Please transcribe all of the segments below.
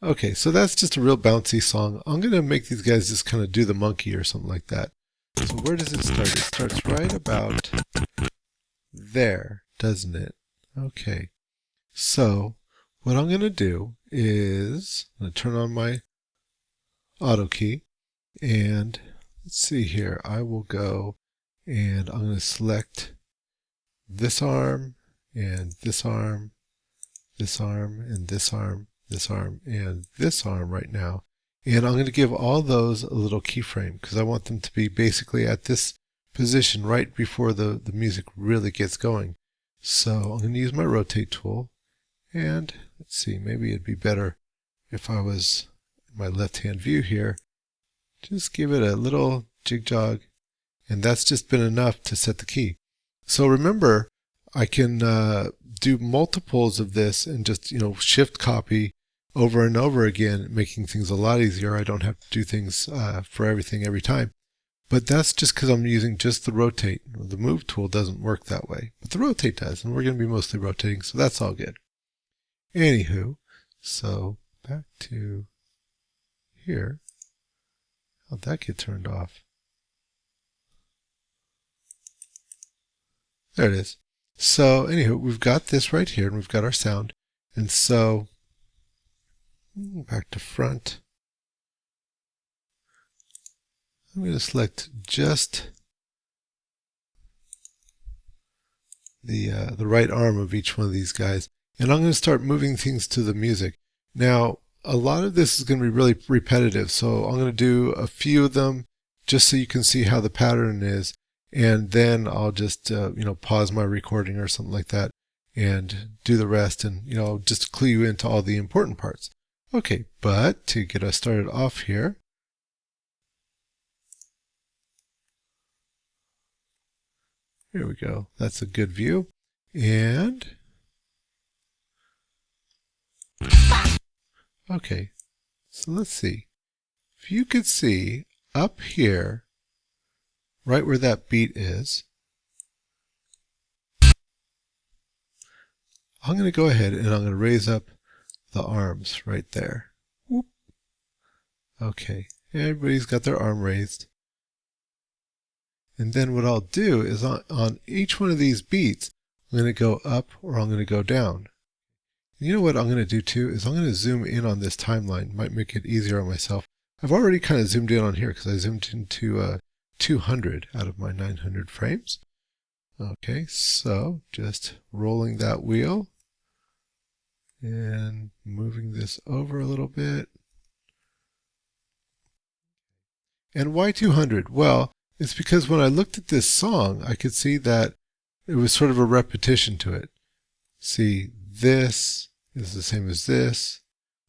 Okay, so that's just a real bouncy song. I'm going to make these guys just kind of do the monkey or something like that. So where does it start? It starts right about there, doesn't it? Okay. So what I'm going to do is I'm going to turn on my auto key, and let's see here. I will go and I'm going to select this arm and this arm, this arm and this arm, this arm and this arm right now. And I'm going to give all those a little keyframe because I want them to be basically at this position right before the music really gets going. So I'm going to use my rotate tool, and let's see, maybe it'd be better if I was in my left hand view here. Just give it a little jig jog, and that's just been enough to set the key. So remember, I can do multiples of this and just shift copy over and over again, making things a lot easier. I don't have to do things for everything every time. But that's just because I'm using just the rotate. The move tool doesn't work that way, but the rotate does, and we're going to be mostly rotating, so that's all good. Anywho, so back to here. How'd that get turned off? There it is. So anywho, we've got this right here, and we've got our sound. And so back to front. I'm going to select just the right arm of each one of these guys, and I'm going to start moving things to the music. Now, a lot of this is going to be really repetitive, so I'm going to do a few of them just so you can see how the pattern is, and then I'll just pause my recording or something like that and do the rest, and just clue you into all the important parts. Okay, but to get us started off here, here we go. That's a good view. And okay, so let's see. If you could see up here, right where that beat is, I'm going to go ahead and I'm going to raise up the arms right there. Whoop. Okay, everybody's got their arm raised. And then what I'll do is on each one of these beats, I'm going to go up or I'm going to go down. And you know what I'm going to do too is I'm going to zoom in on this timeline. Might make it easier on myself. I've already kind of zoomed in on here because I zoomed into 200 out of my 900 frames. Okay, so just rolling that wheel and moving this over a little bit. And why 200? Well, it's because when I looked at this song, I could see that it was sort of a repetition to it. See, this is the same as this,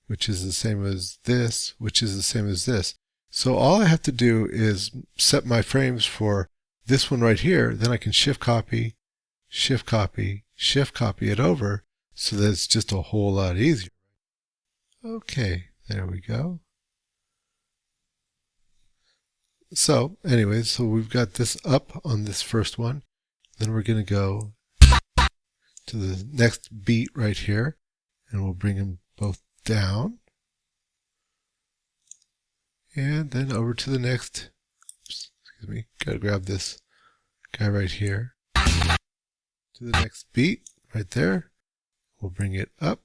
which is the same as this, which is the same as this. So all I have to do is set my frames for this one right here, then I can shift copy, shift copy, shift copy it over, so that it's just a whole lot easier. Okay, there we go. So anyways, so we've got this up on this first one. Then we're going to go to the next beat right here, and we'll bring them both down. And then over to the next, excuse me, gotta grab this guy right here. To the next beat right there. We'll bring it up.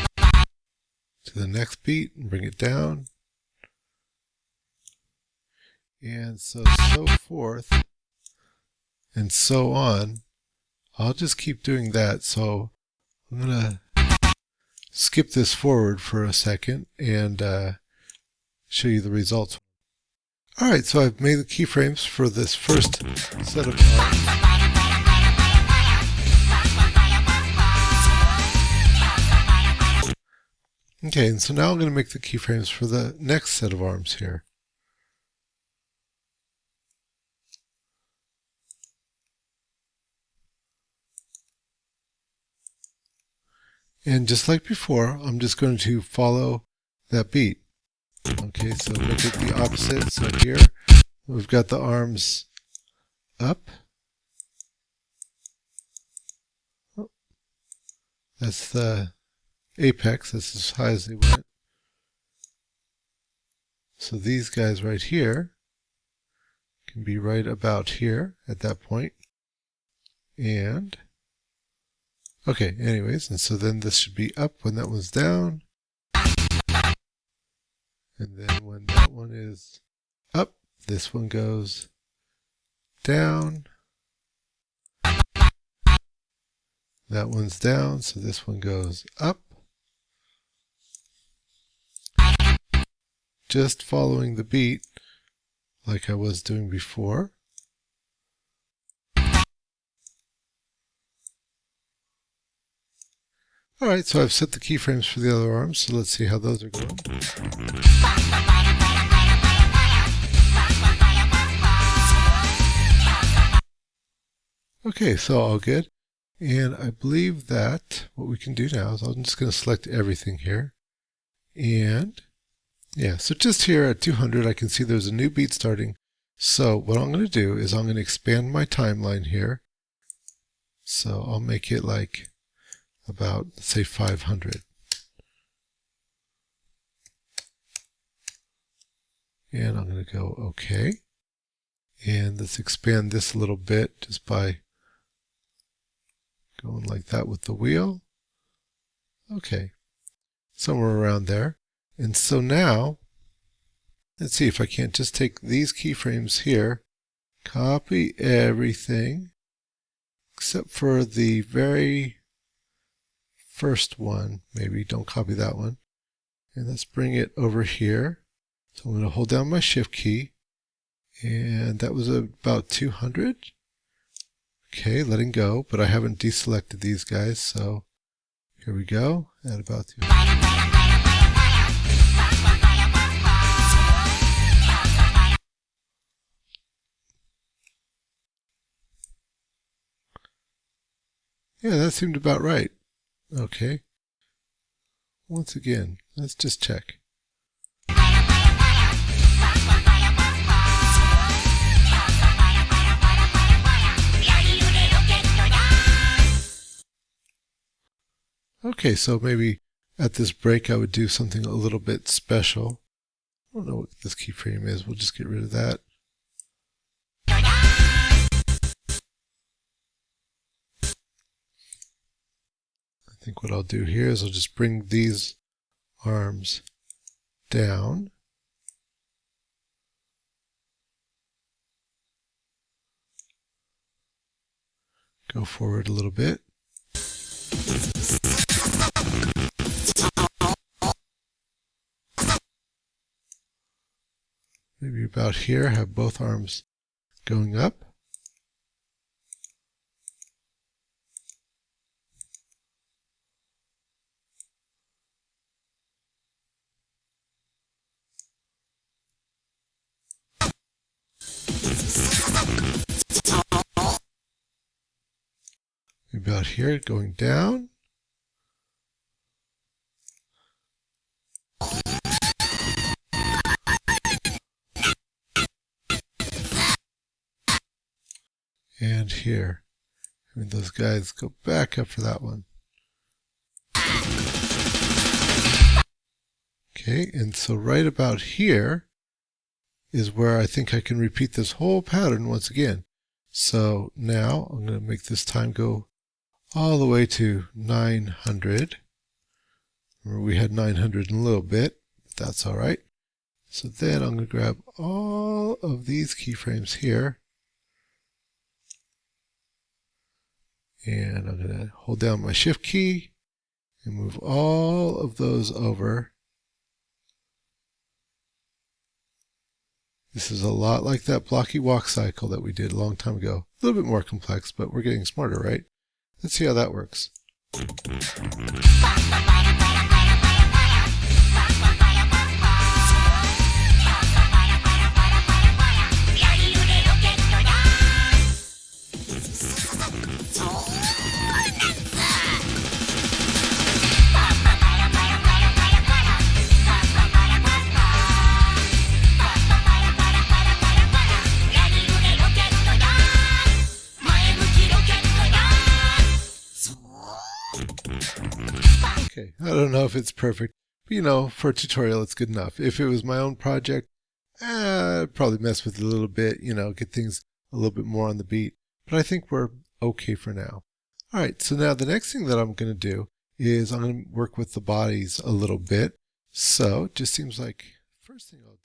To the next beat and bring it down. And so forth and so on. I'll just keep doing that. So I'm going to skip this forward for a second and show you the results. All right, so I've made the keyframes for this first set of arms. Okay, and so now I'm going to make the keyframes for the next set of arms here. And just like before, I'm just going to follow that beat. Okay, so make it the opposite. So here, we've got the arms up. That's the apex. That's as high as they went. So these guys right here can be right about here at that point. And okay, anyways, and so then this should be up when that one's down. And then when that one is up, this one goes down. That one's down, so this one goes up. Just following the beat like I was doing before. Alright, so I've set the keyframes for the other arms, so let's see how those are going. Okay, so all good. And I believe that what we can do now is I'm just going to select everything here. And yeah, so just here at 200, I can see there's a new beat starting. So what I'm going to do is I'm going to expand my timeline here. So I'll make it like about, let's say 500. And I'm going to go OK. And let's expand this a little bit just by going like that with the wheel. Okay, somewhere around there. And so now, let's see if I can't just take these keyframes here, copy everything, except for the very first one. Maybe don't copy that one. And let's bring it over here. So I'm going to hold down my Shift key. And that was about 200. Okay, letting go, but I haven't deselected these guys, so here we go, at about 200. Yeah, that seemed about right. Okay. Once again, let's just check. Okay, so maybe at this break I would do something a little bit special. I don't know what this keyframe is. We'll just get rid of that. I think what I'll do here is I'll just bring these arms down. Go forward a little bit. Maybe about here, have both arms going up. Maybe about here, going down. And here. I mean, those guys go back up for that one. Okay, and so right about here is where I think I can repeat this whole pattern once again. So now I'm going to make this time go all the way to 900. Remember, we had 900 in a little bit, but that's all right. So then I'm going to grab all of these keyframes here. And I'm going to hold down my Shift key and move all of those over. This is a lot like that Blocky walk cycle that we did a long time ago. A little bit more complex, but we're getting smarter, right? Let's see how that works. Okay, I don't know if it's perfect, but you know, for a tutorial it's good enough. If it was my own project, I'd probably mess with it a little bit, you know, get things a little bit more on the beat. But I think we're okay for now. All right, so now the next thing that I'm going to do is I'm going to work with the bodies a little bit. So it just seems like first thing I'll